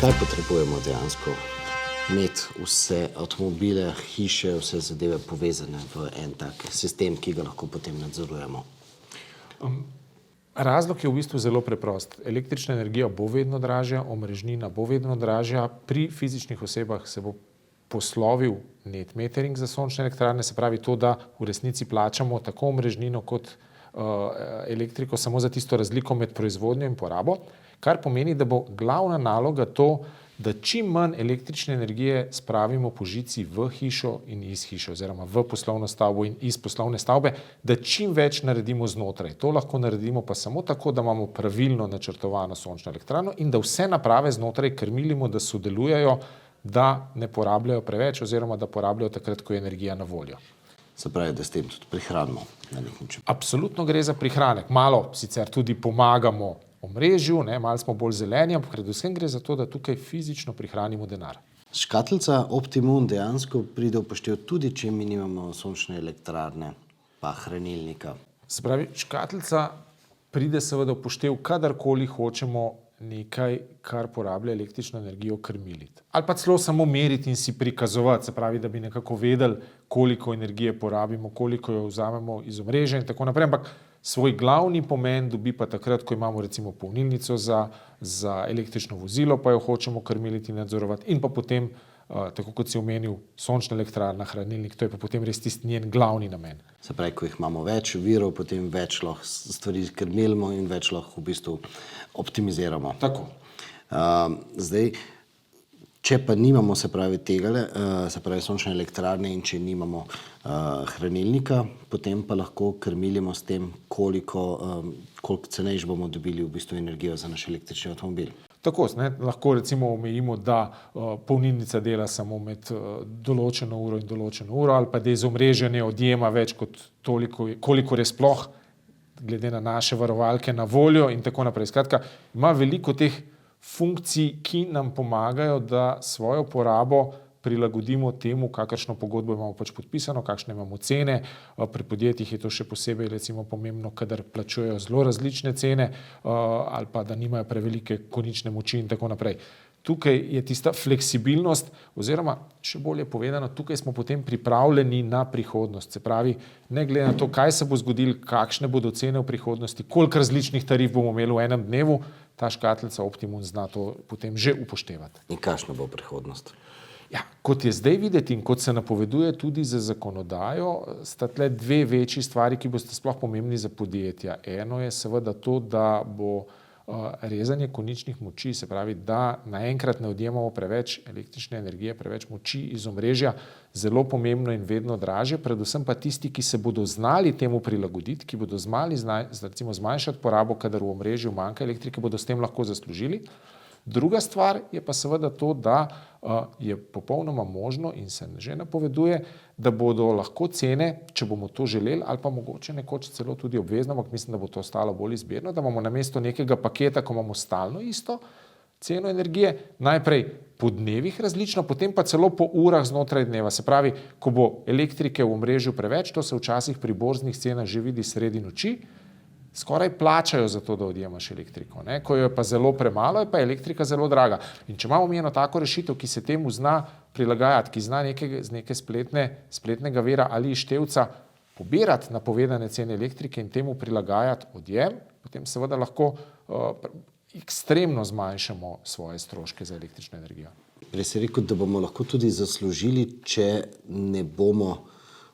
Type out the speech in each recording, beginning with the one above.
Zakaj potrebujemo dejansko imeti vse avtomobile, hiše, vse zadeve povezane v en tak sistem, ki ga lahko potem nadzorujemo? Razlog je v bistvu zelo preprost. Električna energija bo vedno dražja, omrežnina bo vedno dražja, pri fizičnih osebah se bo poslovil net metering za sončne elektrarne, se pravi to, da v resnici plačamo tako omrežnino kot elektriko samo za tisto razliko med proizvodnjo in porabo, kar pomeni, da bo glavna naloga to, da čim manj električne energije spravimo po žici v hišo in iz hiše oziroma v poslovno stavbo in iz poslovne stavbe, da čim več naredimo znotraj. To lahko naredimo pa samo tako, da imamo pravilno načrtovano sončno elektrarno in da vse naprave znotraj krmilimo, da sodelujejo, da ne porabljajo preveč oziroma da porabljajo takrat, ko je energija na voljo. Se pravi, da s tem tudi prihranimo na nek način. Absolutno gre za prihranek. Malo sicer tudi pomagamo omrežju, malo smo bolj zeleni, ampak predvsem gre za to, da tukaj fizično prihranimo denar. Škatlica Optimum dejansko pride v poštev tudi, če mi nimamo sončne elektrarne pa hranilnika. Se pravi, škatlica pride seveda v poštev, kadarkoli hočemo nekaj, kar porablja električno energijo, krmiliti. Ali pa celo samo meriti in si prikazovati, se pravi, da bi nekako vedeli, koliko energije porabimo, koliko jo vzamemo iz omrežja in tako naprej, ampak svoj glavni pomen dobi pa takrat, ko imamo recimo polnilnico za električno vozilo, pa jo hočemo krmiliti in nadzorovati in pa potem, tako kot si omenil, sončna elektrarna, hranilnik, to je pa potem res tisti njen glavni namen. Se pravi, ko jih imamo več virov, potem več lahko stvari krmilimo in več lahko v bistvu optimiziramo. Tako. Zdaj, če pa nimamo, se pravi, tegale, se pravi sončne elektrarne in če nimamo hranilnika, potem pa lahko krmilimo s tem, koliko cenejš bomo dobili v bistvu energijo za naš električni avtomobil. Tako, lahko recimo omejimo, da polnilnica dela samo med določeno uro in določeno uro ali pa da iz omrežja ne odjema več kot toliko, kolikor je sploh glede na naše varovalke na voljo in tako naprej. Skratka, ima veliko teh funkcij, ki nam pomagajo, da svojo porabo prilagodimo temu, kakršno pogodbo imamo pač podpisano, kakšne imamo cene. Pri podjetjih je to še posebej recimo pomembno, kadar plačujejo zelo različne cene ali pa da nimajo prevelike konične moči in tako naprej. Tukaj je tista fleksibilnost oziroma še bolje povedano, tukaj smo potem pripravljeni na prihodnost. Se pravi, ne glede na to, kaj se bo zgodilo, kakšne bodo cene v prihodnosti, koliko različnih tarif bomo imeli v enem dnevu, ta škatlica Optimum zna to potem že upoštevati. In kakšna bo prihodnost? Ja, kot je zdaj videti in kot se napoveduje tudi za zakonodajo, sta tle dve večji stvari, ki boste sploh pomembni za podjetja. Eno je seveda to, da bo rezanje koničnih moči, se pravi, da naenkrat ne odjemamo preveč električne energije, preveč moči iz omrežja, zelo pomembno in vedno dražje, predvsem pa tisti, ki se bodo znali temu prilagoditi, ki bodo znali recimo zmanjšati porabo, kadar v omrežju manjka elektrike, bodo s tem lahko zaslužili. Druga stvar je pa seveda to, da je popolnoma možno in se že napoveduje, da bodo lahko cene, če bomo to želeli, ali pa mogoče nekoč celo tudi obvezno, ampak mislim, da bo to stalo bolj izbirno, da imamo namesto nekega paketa, ko imamo stalno isto ceno energije, najprej po dnevih različno, potem pa celo po urah znotraj dneva. Se pravi, ko bo elektrike v omrežju preveč, to se včasih pri borznih cenah že vidi sredi noči, skoraj plačajo za to, da odjemaš elektriko. Ko jo je pa zelo premalo, je pa elektrika zelo draga. In če imamo mi eno tako rešitev, ki se temu zna prilagajati, ki zna z neke spletnega vira ali števca pobirati napovedane cene elektrike in temu prilagajati odjem, potem seveda lahko ekstremno zmanjšamo svoje stroške za električno energijo. Prej si rekel, da bomo lahko tudi zaslužili, če ne bomo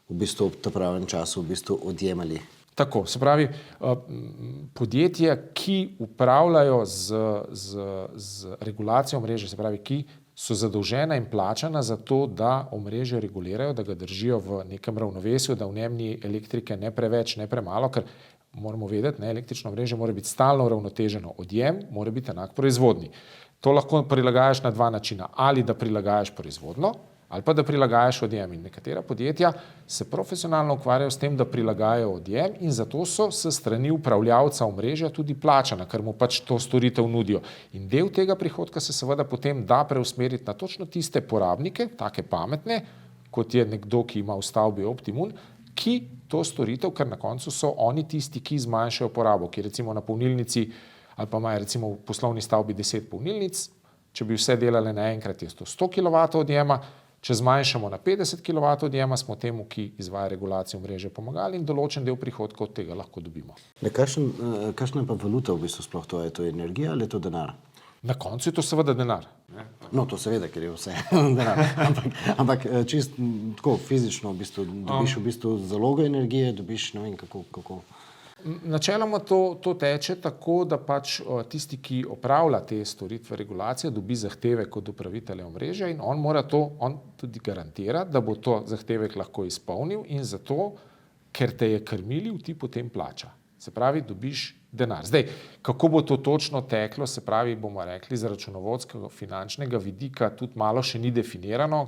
v bistvu v pravem času v bistvu odjemali. Tako, se pravi, podjetja, ki upravljajo z regulacijo omrežja, se pravi, ki so zadolžena in plačana za to, da omrežje regulirajo, da ga držijo v nekem ravnovesju, da v njem ni elektrike ne preveč, ne premalo, ker moramo vedeti, električno omrežje mora biti stalno uravnoteženo, odjem mora biti enak proizvodnji. To lahko prilagajaš na dva načina, ali da prilagajaš proizvodno, ali pa da prilagajaš odjem. In nekatera podjetja se profesionalno ukvarjajo s tem, da prilagajajo odjem in zato so s strani upravljavca omrežja tudi plačana, ker mu pač to storitev nudijo. In del tega prihodka se seveda potem da preusmeriti na točno tiste porabnike, take pametne, kot je nekdo, ki ima v stavbi Optimum, ki to storitev, ker na koncu so oni tisti, ki zmanjšajo porabo, ki recimo na polnilnici ali pa imajo recimo v poslovni stavbi 10 polnilnic, če bi vse delali naenkrat, je to 100 kW odjema, če zmanjšamo na 50 kW odjema, smo temu, ki izvaja regulacijo omrežja, pomagali in določen del prihodkov od tega lahko dobimo. Kakšna je pa valuta v bistvu sploh to? Je to energija ali je to denar? Na koncu je to seveda denar. No, to seveda, ker je vse denar. Ampak čist tako fizično v bistvu dobiš v bistvu zalogo energije, dobiš ne vem kako. Načeloma to teče tako, da pač tisti, ki opravlja te storitve regulacije, dobi zahtevek od upravitelja omrežja in on tudi garantira, da bo to zahtevek lahko izpolnil in zato, ker te je krmilil, ti potem plača. Se pravi, dobiš denar. Zdaj, kako bo to točno teklo, se pravi, bomo rekli, z računovodskega, finančnega vidika tudi malo še ni definirano,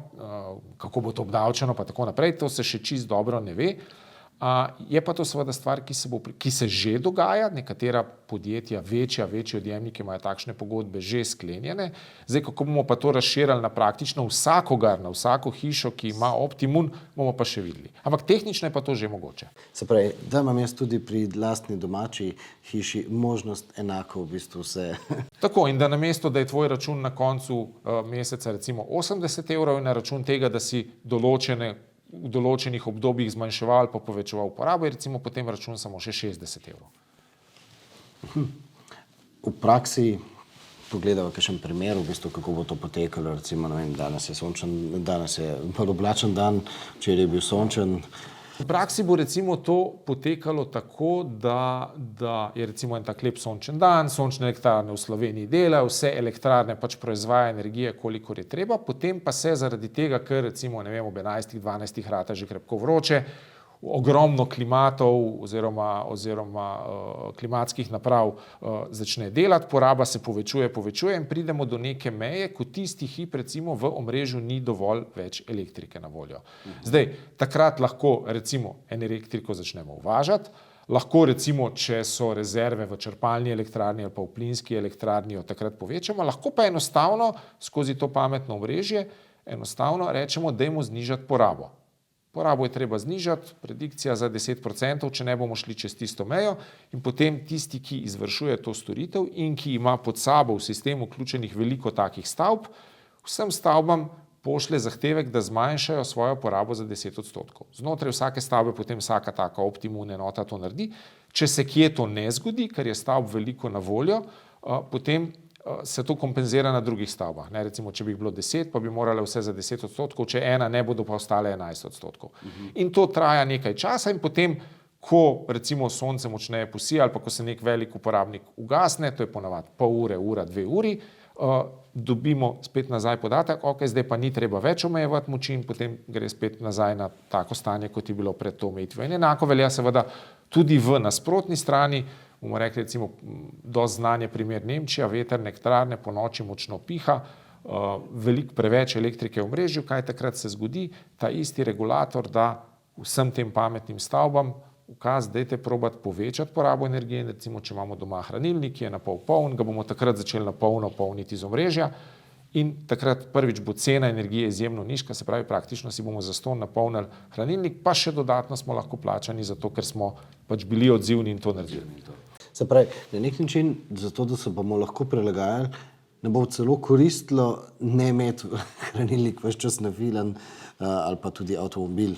kako bo to obdavčeno pa tako naprej, to se še čisto dobro ne ve. Je pa to seveda stvar, ki se že dogaja, nekatera podjetja, večji odjemniki imajo takšne pogodbe že sklenjene. Zdaj, kako bomo pa to razširili na praktično vsakogar, na vsako hišo, ki ima Optimum, bomo pa še videli. Ampak tehnično je pa to že mogoče. Se pravi, da imam jaz tudi pri lastni domači hiši možnost enako v bistvu vse. Tako, in da namesto, da je tvoj račun na koncu meseca recimo 80 € in na račun tega, da si v določenih obdobjih zmanjševal pa povečeval porabo, je recimo potem račun samo še 60 €. V praksi pogledamo kakšen primer, v bistvu, kako bo to potekalo, recimo, ne vem, danes je oblačen dan, včeraj je bil sončen. V praksi bo recimo to potekalo tako, da je recimo en tak lep sončen dan, sončne elektrarne v Sloveniji delajo, vse elektrarne pač proizvaja energije, kolikor je treba, potem pa se zaradi tega, ker recimo, ne vem, ob 11-12 rata že krepko vroče, ogromno klimatov oziroma klimatskih naprav začne delati, poraba se povečuje in pridemo do neke meje, ko tisti hip recimo v omrežju ni dovolj več elektrike na voljo. Zdaj, takrat lahko recimo elektriko začnemo uvažati, lahko recimo, če so rezerve v črpalni elektrarni ali pa v plinski elektrarni, jo takrat povečamo, lahko pa enostavno skozi to pametno omrežje enostavno rečemo, dajmo znižati porabo. Porabo je treba znižati, predikcija za 10%, če ne bomo šli čez tisto mejo in potem tisti, ki izvršuje to storitev in ki ima pod sabo v sistemu vključenih veliko takih stavb, vsem stavbam pošlje zahtevek, da zmanjšajo svojo porabo za 10%. Znotraj vsake stavbe potem vsaka taka Optimum enota to naredi. Če se kje to ne zgodi, ker je stavb veliko na voljo, potem se to kompenzira na drugih stavbah. Ne, recimo, če bi jih bilo 10, pa bi morale vse za 10%, če ena ne bodo pa ostale 11%. In to traja nekaj časa in potem, ko recimo sonce močneje posija ali pa ko se nek velik uporabnik ugasne, to je ponavadi pol ure, ura, 2 uri, dobimo spet nazaj podatek, ok, zdaj pa ni treba več omejevati moči in potem gre spet nazaj na tako stanje, kot je bilo pred to omejitvijo. In enako velja seveda tudi v nasprotni strani, bomo rekli recimo dosti znan je primer Nemčija, vetrne elektrarne po noči močno piha, veliko preveč elektrike v omrežju, kaj takrat se zgodi, ta isti regulator da vsem tem pametnim stavbam ukaz, dajte probati povečati porabo energije in recimo, če imamo doma hranilnik, ki je na pol poln, ga bomo takrat začeli na polno polniti iz omrežja in takrat prvič bo cena energije izjemno nizka, se pravi praktično si bomo zastonj napolnili hranilnik, pa še dodatno smo lahko plačani za to, ker smo pač bili odzivni in to naredili. Se pravi, na nek način, zato da se bomo lahko prilagajali, ne bo celo koristilo ne imeti hranilnik ves čas nafilan ali pa tudi avtomobil,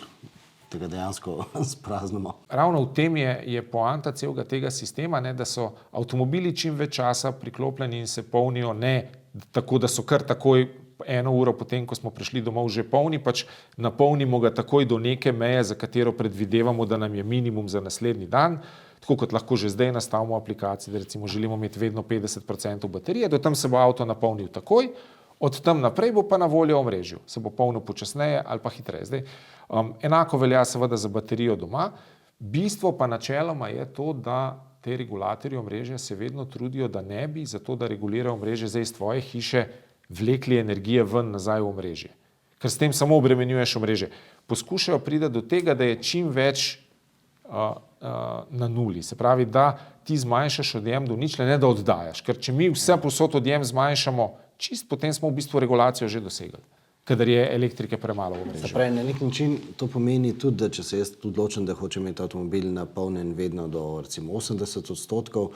tega dejansko spraznimo. Ravno v tem je poanta celega tega sistema, ne, da so avtomobili čim več časa priklopljeni in se polnijo ne tako, da so kar takoj 1 uro potem, ko smo prišli domov že polni, pač napolnimo ga takoj do neke meje, za katero predvidevamo, da nam je minimum za naslednji dan. Tako kot lahko že zdaj nastavimo aplikaciji, da recimo želimo imeti vedno 50% baterije, do tam se bo avto napolnil takoj, od tam naprej bo pa na voljo omrežju, se bo polnil počasneje ali pa hitreje. Zdaj, enako velja seveda za baterijo doma, bistvo pa načeloma je to, da te regulatorji omrežja se vedno trudijo, da ne bi zato, da regulirajo omrežje zdaj iz tvoje hiše vlekli energije ven nazaj v omrežje. Ker s tem samo obremenjuješ omrežje. Poskušajo priti do tega, da je čim več na nuli. Se pravi, da ti zmanjšaš odjem do ničle, ne da oddajaš. Ker če mi vse posod odjem zmanjšamo, čist potem smo v bistvu regulacijo že dosegli, kadar je elektrike premalo v omrežju. Se pravi, na nek način to pomeni tudi, da če se jaz odločim, da hočem imeti avtomobil napolnjen vedno do recimo 80%,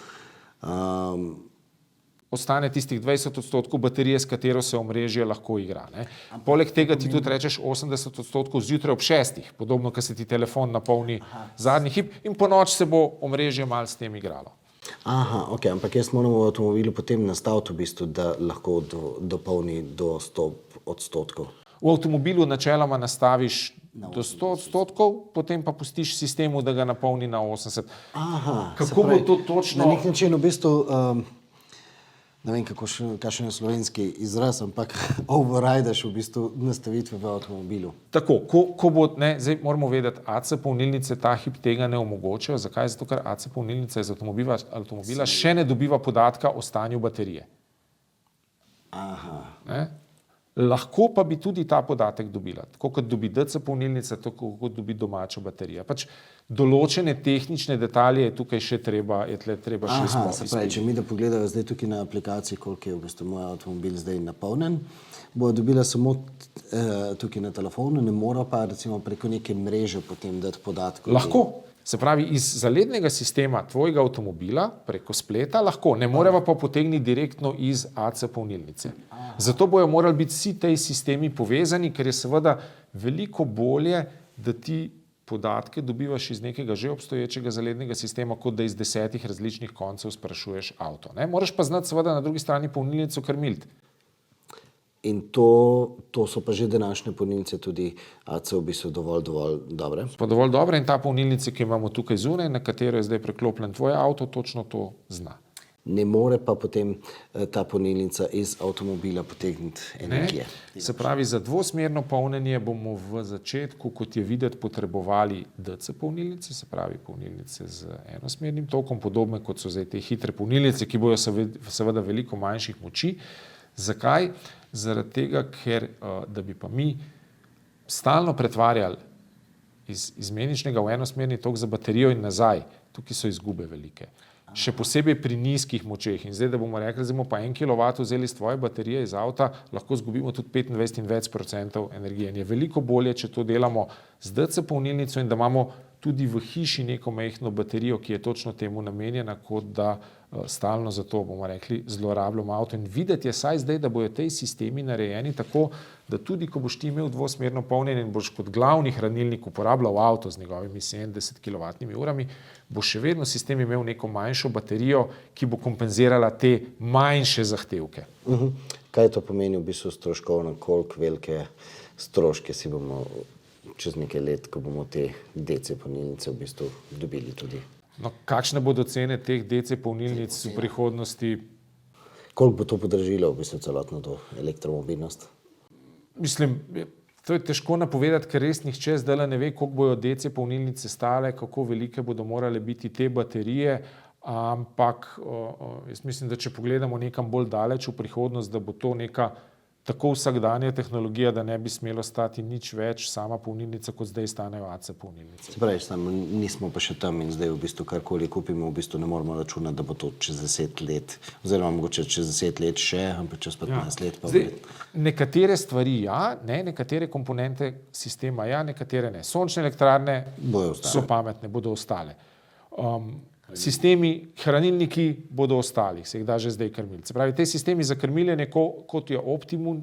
ostane tistih 20% baterije, s katero se omrežje lahko igra. Ne. Poleg tega ti tudi rečeš 80% zjutraj ob 6, podobno, ko se ti telefon napolni zadnji hip in po noč se bo omrežje malo s tem igralo. Aha, ok, ampak jaz moram v avtomobilu potem nastaviti v bistvu, da lahko dopolni do 100%. V avtomobilu načeloma nastaviš do 100%, potem pa pustiš sistemu, da ga napolni na 80%. Aha, kako bo to točno? Na nek način v bistvu, ne vem, kakšen je slovenski izraz, ampak overrideš v bistvu nastavitve v avtomobilu. Tako, ko bo, zdaj moramo vedeti, AC polnilnice ta hip tega ne omogočajo. Zakaj? Zato, ker AC polnilnica iz avtomobila še ne dobiva podatka o stanju baterije. Aha. Ne? Lahko pa bi tudi ta podatek dobila, tako kot dobi DC polnilnica, tako kot dobi domača baterija. Pač določene tehnične detalje je tukaj še treba, še se pravi, če mi da pogledajo zdaj tukaj na aplikaciji, koliko je v bistvu moj avtomobil zdaj napolnjen, bo dobila samo tukaj na telefonu, ne mora pa recimo preko neke mreže potem dati podatkov. Lahko. Se pravi, iz zalednega sistema tvojega avtomobila preko spleta lahko, ne moreva pa potegniti direktno iz AC polnilnice. Zato bojo morali biti vsi tej sistemi povezani, ker je seveda veliko bolje, da ti podatke dobivaš iz nekega že obstoječega zalednega sistema, kot da iz 10 različnih koncev sprašuješ avto. Ne? Moraš pa znati seveda na drugi strani polnilnico krmiliti. In to so pa že današnje polnilnice tudi AC v bistvu dovolj dobre. Pa dovolj dobre in ta polnilnica, ki imamo tukaj zunaj, na katero je zdaj preklopljen tvoj avto, točno to zna. Ne more pa potem ta polnilnica iz avtomobila potegniti energije. Se pravi, za dvosmerno polnjenje bomo v začetku, kot je videti, potrebovali DC polnilnice, se pravi polnilnice z enosmernim tokom, podobne kot so zdaj te hitre polnilnice, ki bojo seveda veliko manjših moči. Zakaj? Zaradi tega, ker da bi pa mi stalno pretvarjali iz izmeničnega v enosmerni tok za baterijo in nazaj, tukaj so izgube velike. Še posebej pri nizkih močeh. In zdaj, da bomo rekli, da bomo pa 1 kW vzeli iz tvoje baterije iz avta, lahko izgubimo tudi 25 in več procentov energije. In je veliko bolje, če to delamo z DC polnilnico in da imamo tudi v hiši neko majhno baterijo, ki je točno temu namenjena, kot da stalno za to, bomo rekli, zlorabljamo avto. In videti je saj zdaj, da bojo tej sistemi narejeni tako, da tudi, ko boš ti imel dvosmerno polnjenje in boš kot glavni hranilnik uporabljal avto z njegovimi 70 kWh, bo še vedno sistem imel neko manjšo baterijo, ki bo kompenzirala te manjše zahtevke. Kaj to pomeni v bistvu stroškovno, koliko velike stroške si bomo čez nekaj let, ko bomo te DC polnilnice v bistvu dobili tudi? No, kakšne bodo cene teh DC polnilnic v prihodnosti? Koliko bo to podražilo v bistvu celotno to elektromobilnost? Mislim, to je težko napovedati, ker res nihče zdaj ne ve, koliko bojo DC polnilnice stale, kako velike bodo morale biti te baterije, ampak jaz mislim, da če pogledamo nekam bolj daleč v prihodnost, da bo to neka tako vsakdanja tehnologija, da ne bi smelo stati nič več sama polnilnica, kot zdaj stanejo AC polnilnice. Se pravi, nismo pa še tam in zdaj v bistvu karkoli kupimo, v bistvu ne moramo računati, da bo to čez 10 let, oziroma mogoče čez 10 let še, ampak čez 15 let pa zdaj, nekatere stvari nekatere komponente sistema nekatere ne. Sončne elektrarne so pametne, bodo ostale. Sistemi, hranilniki bodo ostali, se jih da že zdaj krmiti. Se pravi, te sistemi za krmiljenje, kot je Optimum,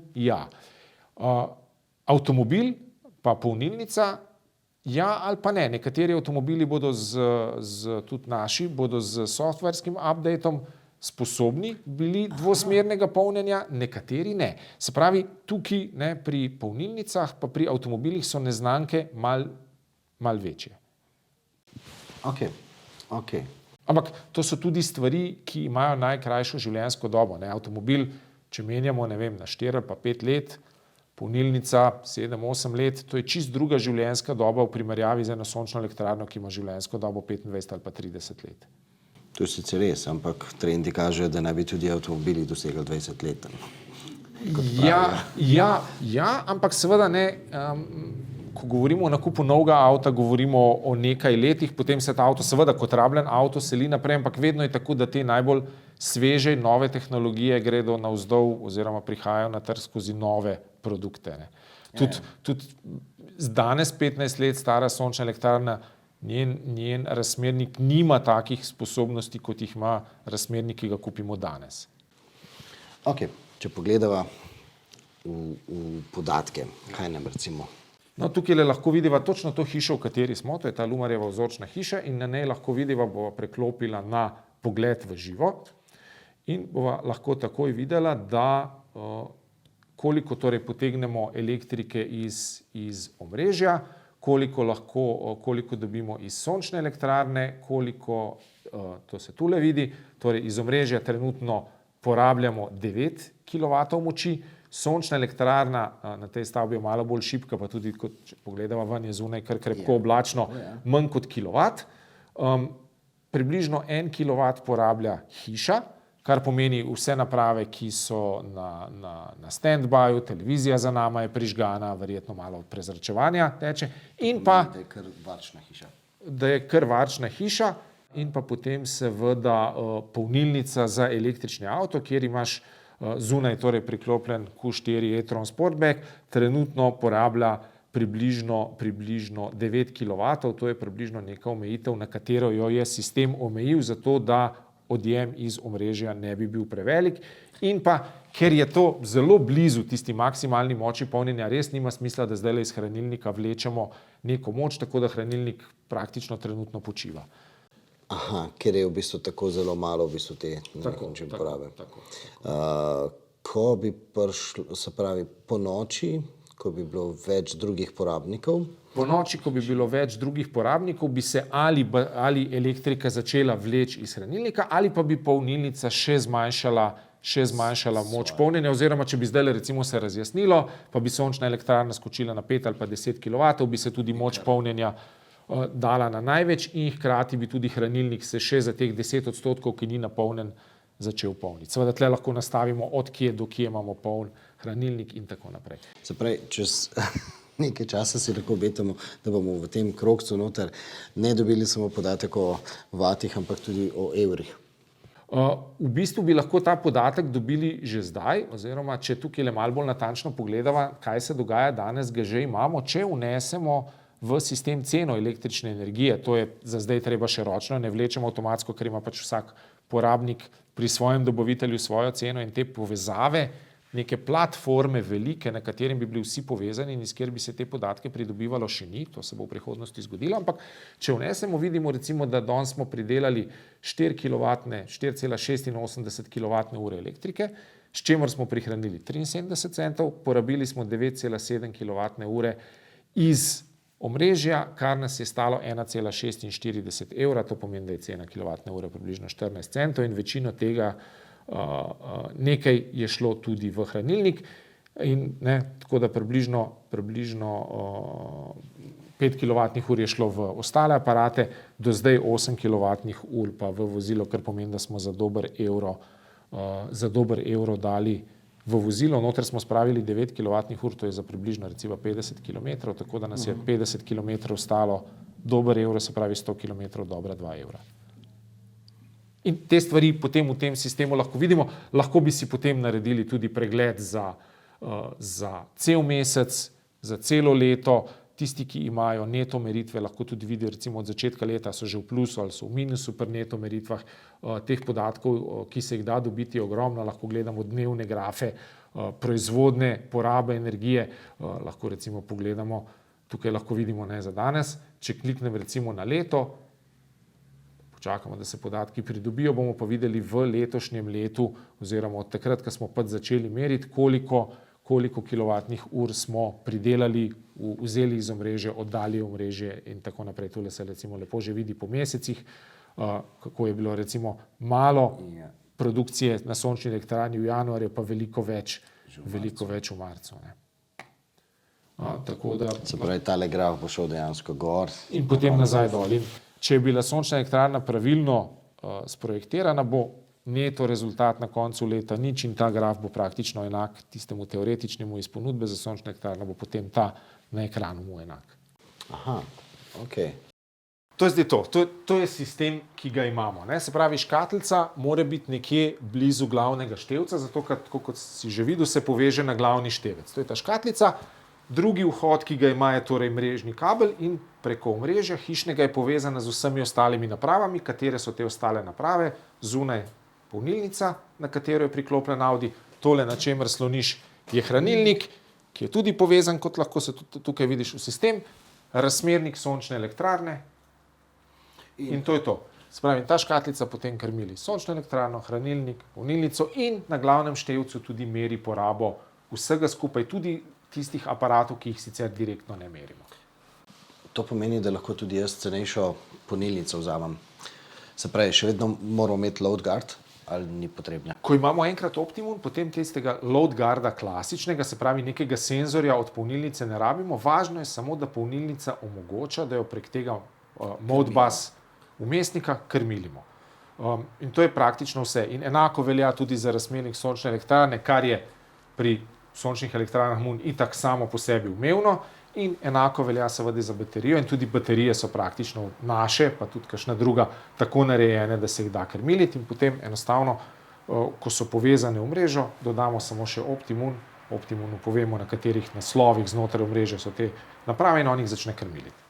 avtomobil pa polnilnica, ali pa ne. Nekateri avtomobili bodo tudi naši, bodo z softverskim updateom sposobni bili dvosmernega polnjenja, nekateri ne. Se pravi, tukaj pri polnilnicah pa pri avtomobilih so neznanke mal večje. Ok. Ampak to so tudi stvari, ki imajo najkrajšo življenjsko dobo. Avtomobil, če menjamo, ne vem, na 4 ali pa 5 let, polnilnica 7-8 let, to je čist druga življenjska doba v primerjavi z eno sončno elektrarno, ki ima življenjsko dobo 25 ali pa 30 let. To je sicer res, ampak trendi kažejo, da naj bi tudi avtomobili dosegli 20 let. Ampak seveda ne. Ko govorimo o nakupu novega avta, govorimo o nekaj letih, potem se ta avto, seveda kot rabljen avto, seli naprej, ampak vedno je tako, da te najbolj sveže nove tehnologije gredo navzdol oziroma prihajajo na trg skozi nove produkte. Tudi danes 15 let stara sončna elektrarna, njen razmernik nima takih sposobnosti, kot jih ima razmernik, ki ga kupimo danes. Okay. Če pogledava v podatke, kaj nam recimo? No, tukaj lahko vidiva točno to hišo, v kateri smo, to je ta Lumarjeva vzorčna hiša in na njej lahko vidiva, bova preklopila na pogled v živo in bova lahko takoj videla, da koliko torej potegnemo elektrike iz omrežja, koliko dobimo iz sončne elektrarne, koliko, to se tule vidi, torej iz omrežja trenutno porabljamo 9 kW moči, sončna elektrarna na tej stavbi je malo bolj šibka, pa tudi, če pogledava ven, je zunaj kar krepko oblačno, manj kot kilovat. Približno 1 kilovat porablja hiša, kar pomeni vse naprave, ki so na stand-byju, televizija za nama je prižgana, verjetno malo prezračevanja teče. In pa, da je kar varčna hiša. Da je kar varčna hiša in pa potem seveda polnilnica za električni avto, kjer imaš zunaj torej priklopljen Q4 e-tron Sportback, trenutno porablja približno 9 kW, to je približno neka omejitev, na katero jo je sistem omejil, zato da odjem iz omrežja ne bi bil prevelik. In pa, ker je to zelo blizu tisti maksimalni moči polnjenja, res nima smisla, da zdaj iz hranilnika vlečemo neko moč, tako da hranilnik praktično trenutno počiva. Aha, ker je v bistvu tako zelo malo v bistvu te način porabe. Ko bi prišlo, se pravi, po noči, ko bi bilo več drugih porabnikov? Po noči, ko bi bilo več drugih porabnikov, bi se ali elektrika začela vleči iz hranilnika, ali pa bi polnilnica še zmanjšala moč polnjenja, oziroma če bi zdaj recimo se razjasnilo, pa bi sončna elektrarna skočila na 5 ali pa 10 kW, bi se tudi moč polnjenja dala na največ in hkrati bi tudi hranilnik se še za teh 10%, ki ni napolnjen, začel polniti. Seveda tle lahko nastavimo od kje do kje imamo poln hranilnik in tako naprej. Se pravi, čez nekaj časa si lahko obetamo, da bomo v tem krogcu noter ne dobili samo podatek o vatih, ampak tudi o evrih. V bistvu bi lahko ta podatek dobili že zdaj, oziroma če tukaj le malo bolj natančno pogledava, kaj se dogaja danes, ga že imamo, če vnesemo v sistem ceno električne energije, to je za zdaj treba še ročno, ne vlečemo avtomatsko, ker ima pač vsak porabnik pri svojem dobavitelju svojo ceno in te povezave, neke platforme velike, na katerim bi bili vsi povezani in iz kjer bi se te podatke pridobivalo, še ni, to se bo v prihodnosti zgodilo, ampak če vnesemo, vidimo recimo, da danes smo pridelali 4,86 kW ure elektrike, s čemer smo prihranili 73 centov, porabili smo 9,7 kW ure iz omrežja, kar nas je stalo 1,46 evra, to pomeni, da je cena kilovatne ure približno 14 centov in večino tega nekaj je šlo tudi v hranilnik in tako da približno 5 kilovatnih ur je šlo v ostale aparate, do zdaj 8 kilovatnih ur pa v vozilo, kar pomeni, da smo za dober evro dali v vozilo, noter smo spravili 9 kW ur, to je za približno recimo 50 km, tako da nas je 50 km stalo dober evro, se pravi 100 km dobra 2 evra. In te stvari potem v tem sistemu lahko vidimo, lahko bi si potem naredili tudi pregled za cel mesec, za celo leto. Tisti, ki imajo neto meritve, lahko tudi vidijo, recimo od začetka leta so že v plusu ali so v minusu pri neto meritvah. Teh podatkov, ki se jih da dobiti, je ogromno, lahko gledamo dnevne grafe, proizvodne porabe energije, lahko recimo pogledamo, tukaj lahko vidimo za danes, če kliknem recimo na leto, počakamo, da se podatki pridobijo, bomo pa videli v letošnjem letu, oziroma od takrat, ko smo pač začeli meriti, koliko kilovatnih ur smo pridelali, vzeli iz omrežja, oddali omrežje in tako naprej. Tule se recimo lepo že vidi po mesecih, kako je bilo recimo malo produkcije na sončni elektrarni v januarju, pa veliko več v marcu. Tako da, se pravi, tale graf bo šel dejansko gor. In potem nazaj dol. In če je bila sončna elektrarna pravilno sprojektirana, bo neto rezultat na koncu leta nič in ta graf bo praktično enak tistemu teoretičnemu iz ponudbe za sončno elektrarno, bo potem ta na ekranu mu enak. Aha, ok. To je zdaj to. To je sistem, ki ga imamo. Se pravi, škatlica mora biti nekje blizu glavnega števca, zato kot si že videl, se poveže na glavni števec. To je ta škatlica. Drugi vhod, ki ga ima, je torej mrežni kabel in preko omrežja hišnega je povezana z vsemi ostalimi napravami. Katere so te ostale naprave? Zunaj polnilnica, na katero je priklopljen Audi, tole, na čemer sloniš, je hranilnik, ki je tudi povezan, kot lahko se tukaj vidiš v sistem, razmernik sončne elektrarne in to je to. Spravi, ta škatlica potem krmili sončno elektrarno, hranilnik, polnilnico in na glavnem števcu tudi meri porabo vsega skupaj, tudi tistih aparatov, ki jih sicer direktno ne merimo. To pomeni, da lahko tudi jaz cenejšo polnilnico vzamem. Se pravi, še vedno moramo imeti load guard ali ni potrebno? Ko imamo enkrat optimum, potem tistega load guarda klasičnega, se pravi nekega senzorja od polnilnice ne rabimo. Važno je samo, da polnilnica omogoča, da jo prek tega Modbus vmesnika krmilimo. In to je praktično vse. In enako velja tudi za razmernik sončne elektrarne, kar je pri sončnih elektrarnah Moon itak samo po sebi umevno. In enako velja seveda za baterijo in tudi baterije so praktično naše, pa tudi kakšna druga, tako narejene, da se jih da krmiliti in potem enostavno, ko so povezane v mrežo, dodamo samo še Optimum, Optimumu povemo, na katerih naslovih znotraj mreže so te naprave in on jih začne krmiliti.